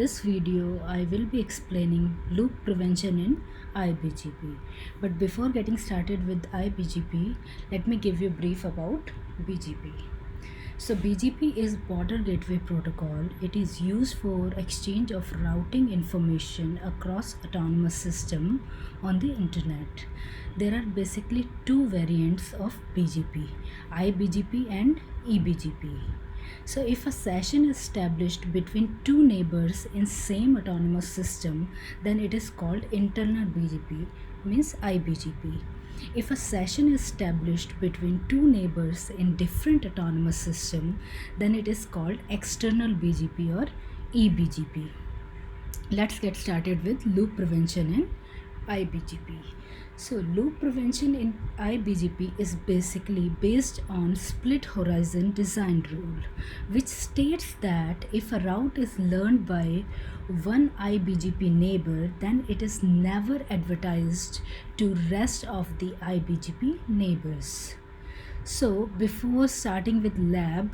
this video, I will be explaining loop prevention in iBGP. But before getting started with iBGP, let me give you a brief about BGP. So BGP is Border Gateway Protocol. It is used for exchange of routing information across autonomous system on the internet. There are basically two variants of BGP, iBGP and eBGP. So if a session is established between two neighbors in same autonomous system, then it is called internal BGP, means iBGP. If a session is established between two neighbors in different autonomous system, then it is called external BGP or eBGP. Let's get started with loop prevention in iBGP. So loop prevention in iBGP is basically based on split horizon design rule, which states that if a route is learned by one iBGP neighbor, then it is never advertised to rest of the iBGP neighbors. So before starting with lab,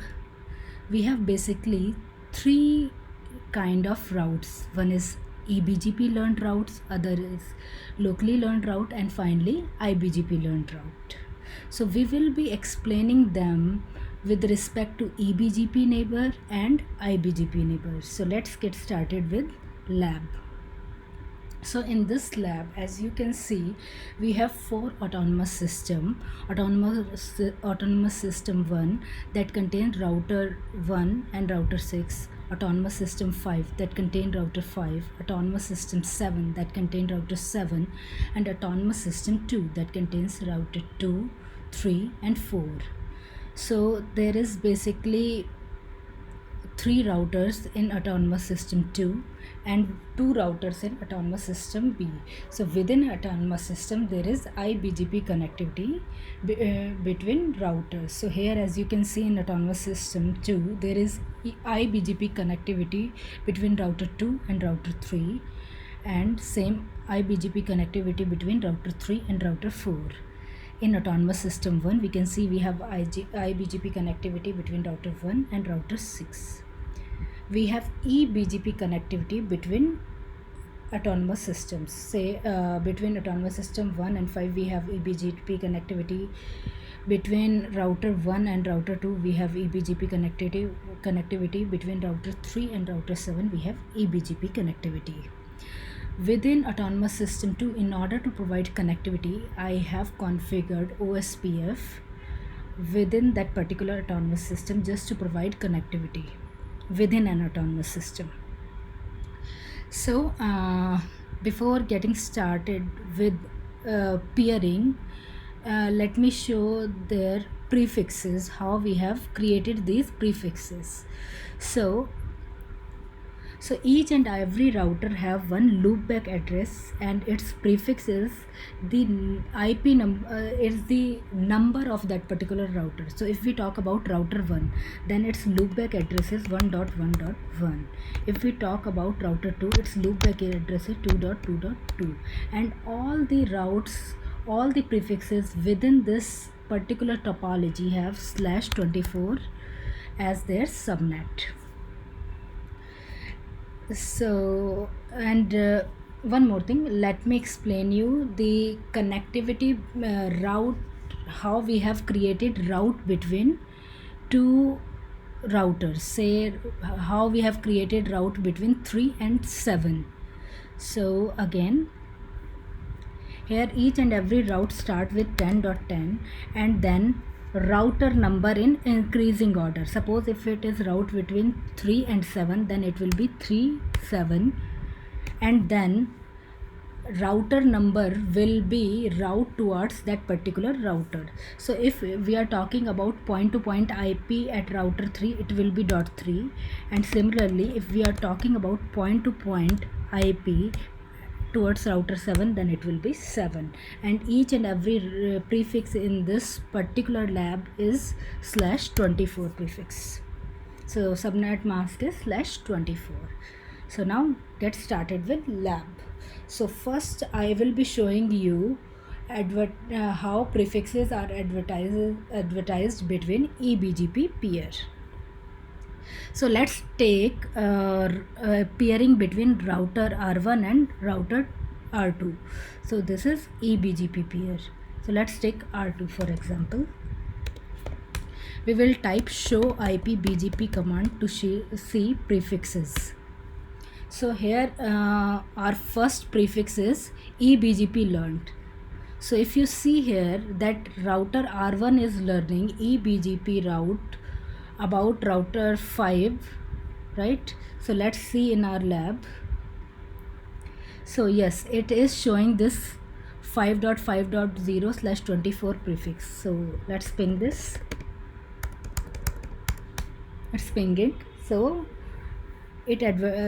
we have basically three kind of routes. One is eBGP learned routes, other is locally learned route, and finally iBGP learned route. So we will be explaining them with respect to eBGP neighbor and iBGP neighbor. So let's get started with lab. So in this lab, as you can see, we have four autonomous system. Autonomous system 1 that contains router 1 and router 6, autonomous system 5 that contain router 5, autonomous system 7 that contain router 7, and autonomous system 2 that contains router 2, 3 and 4. So there is basically 3 routers in autonomous system 2 and 2 routers in autonomous system B. So within autonomous system there is iBGP connectivity between routers. So here, as you can see, in autonomous system 2 there is iBGP connectivity between router 2 and router 3, and same iBGP connectivity between router 3 and router 4. In autonomous system 1, we can see we have iBGP connectivity between router 1 and router 6. We have eBGP connectivity between autonomous systems. Say between autonomous system 1 and 5, we have eBGP connectivity. Between router 1 and router 2, we have eBGP connectivity. Between router 3 and router 7, we have eBGP connectivity. Within autonomous system 2, in order to provide connectivity, I have configured OSPF within that particular autonomous system just to provide connectivity within an autonomous system. So before getting started with peering, let me show their prefixes, how we have created these prefixes. So each and every router have one loopback address, and its prefix is the IP number, is the number of that particular router. So if we talk about router 1, then its loopback address is 1.1.1. If we talk about router 2, its loopback address is 2.2.2, and all the routes, all the prefixes within this particular topology have /24 as their subnet. So, and one more thing, let me explain you the connectivity route, how we have created route between two routers. Say how we have created route between 3 and 7. So again, here each and every route start with 10.10 and then router number in increasing order. Suppose if it is route between 3 and 7, then it will be 3, 7, and then router number will be route towards that particular router. So if we are talking about point to point IP at router 3, it will be .3, and similarly if we are talking about point to point IP towards router 7, then it will be 7, and each and every prefix in this particular lab is /24 prefix. So subnet mask is /24. So now get started with lab. So first I will be showing you how prefixes are advertised between eBGP peer. So let's take peering between router R1 and router R2. So this is eBGP peer. So let's take R2 for example. We will type show IP BGP command to see prefixes. So here our first prefix is eBGP learned. So if you see here that router R1 is learning eBGP route about router 5, right? So let's see in our lab. So yes, it is showing this 5.5.0/24 prefix. So let's ping this. Let's ping it. So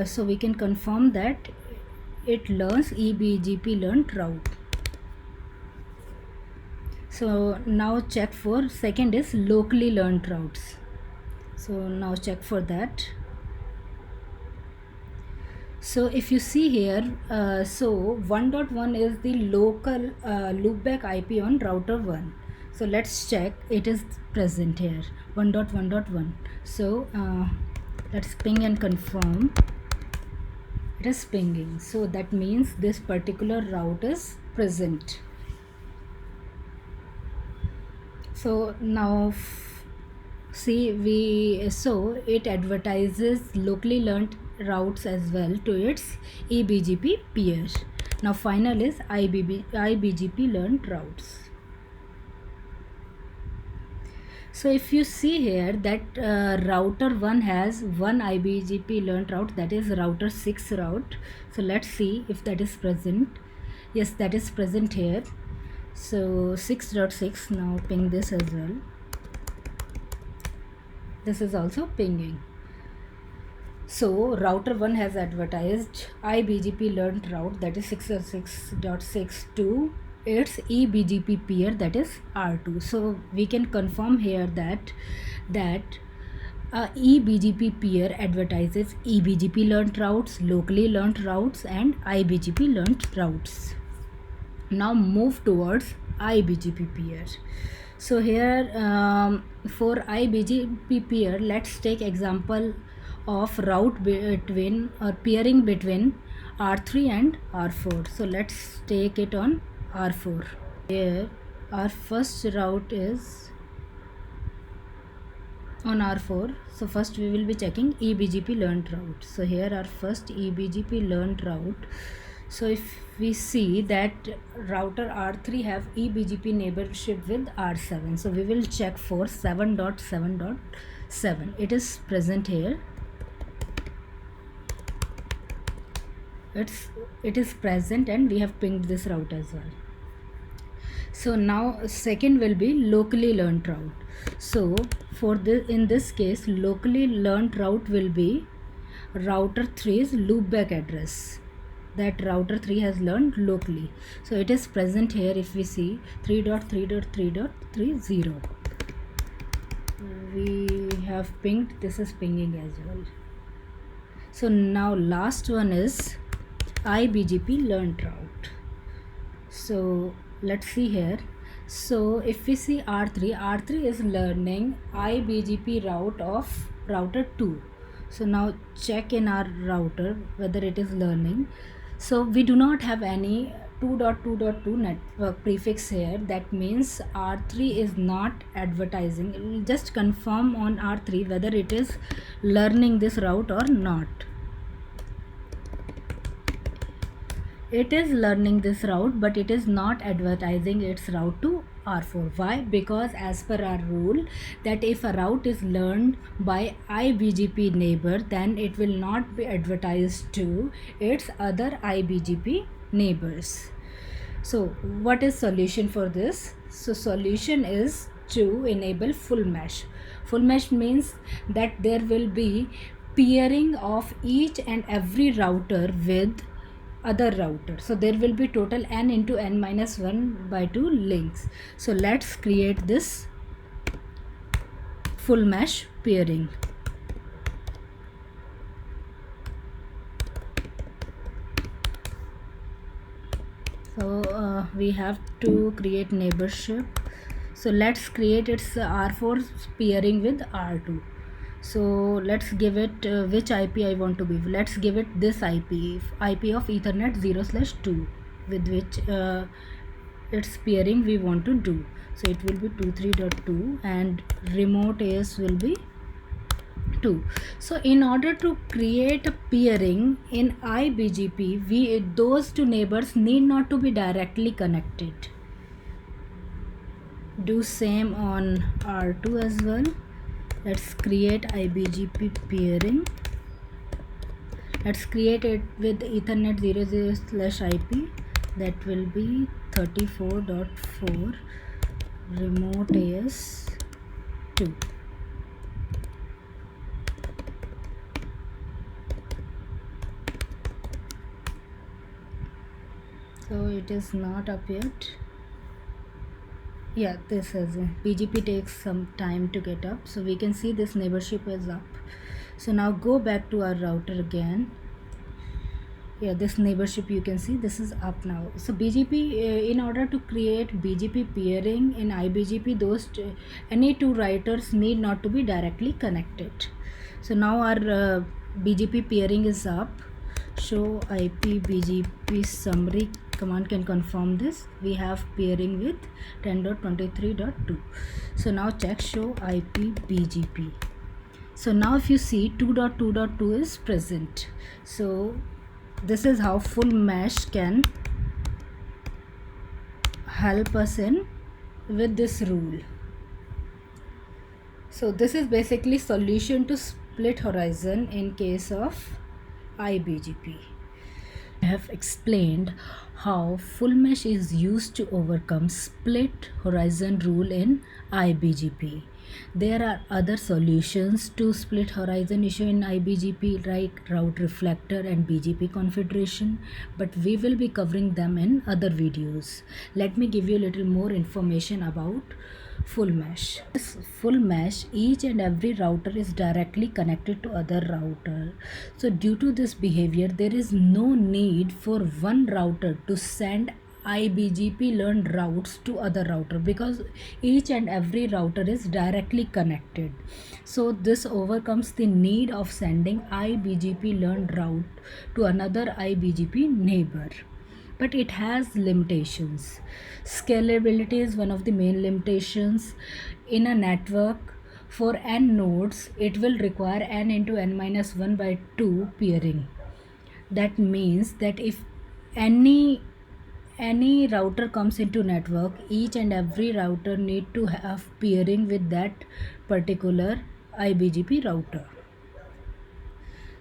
so we can confirm that it learns eBGP learned route. So now check for second is locally learned routes. So now check for that. So if you see here, so 1.1 is the local loopback IP on router 1. So let's check, it is present here 1.1.1. So let's ping and confirm. It is pinging, so that means this particular route is present. So now see, it advertises locally learned routes as well to its eBGP peer. Now final is iBGP learned routes. So if you see here that router 1 has one iBGP learned route, that is router 6 route. So let's see if that is present. Yes, that is present here. So 6.6, now ping this as well. This is also pinging. So router 1 has advertised iBGP learned route, that is 6.6 to its eBGP peer, that is R2. So we can confirm here that eBGP peer advertises eBGP learned routes, locally learned routes and iBGP learned routes. Now move towards iBGP peer. So here for iBGP peer, let's take example of route between or peering between R3 and R4. So let's take it on R4. Here our first route is on R4. So first we will be checking eBGP learned route. So here our first eBGP learned route. So if we see that router R3 have eBGP neighborship with R7, so we will check for 7.7.7. It is present here. It is present and we have pinged this route as well. So now second will be locally learned route. So for this, in this case, locally learned route will be router 3's loopback address that router 3 has learned locally. So it is present here. If we see 3.3.3.30, we have pinged, this is pinging as well. So now last one is iBGP learned route. So let's see here. So if we see R3 is learning iBGP route of router 2. So now check in our router whether it is learning. So we do not have any 2.2.2 network prefix here. That means R3 is not advertising. Just confirm on R3 whether it is learning this route or not. It is learning this route, but it is not advertising its route to R4. Why? Because as per our rule that if a route is learned by iBGP neighbor, then it will not be advertised to its other iBGP neighbors. So what is solution for this? So solution is to enable full mesh. Full mesh means that there will be peering of each and every router with other router. So there will be total n into n minus 1/2 links. So let's create this full mesh peering. So we have to create neighborship. So let's create its R4 peering with R2. So let's give it which IP I want to give. Let's give it this IP of Ethernet 0/2, with which its peering we want to do. So it will be 23.2 and remote AS will be 2. So in order to create a peering in IBGP, those two neighbors need not to be directly connected. Do same on R2 as well. Let's create IBGP peering. Let's create it with Ethernet 00/IP. That will be 34.4 remote AS 2. So it is not up yet. Yeah, this is BGP takes some time to get up, so we can see this neighborship is up. So now go back to our router again. Yeah, this neighborship you can see this is up now. So BGP in order to create BGP peering in IBGP, any two routers need not to be directly connected. So now our BGP peering is up. Show IP BGP summary command can confirm this. We have peering with 10.23.2. so now check show IP BGP. So now if you see 2.2.2 is present. So this is how full mesh can help us in with this rule. So this is basically solution to split horizon in case of IBGP. I have explained how full mesh is used to overcome split horizon rule in IBGP. There are other solutions to split horizon issue in IBGP like route reflector and BGP confederation, but we will be covering them in other videos. Let me give you a little more information about full mesh. This full mesh, each and every router is directly connected to other router. So due to this behavior, there is no need for one router to send IBGP learned routes to other router, because each and every router is directly connected. So this overcomes the need of sending IBGP learned route to another IBGP neighbor. But it has limitations. Scalability is one of the main limitations. In a network, for n nodes, it will require n into n minus 1 by 2 peering. That means that if any router comes into network, each and every router need to have peering with that particular IBGP router.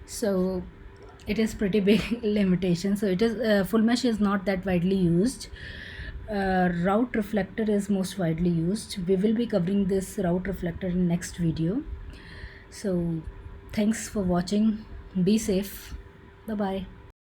So it is pretty big limitation. So it is full mesh is not that widely used. Route reflector is most widely used. We will be covering this route reflector in next video. So thanks for watching. Be safe. Bye bye.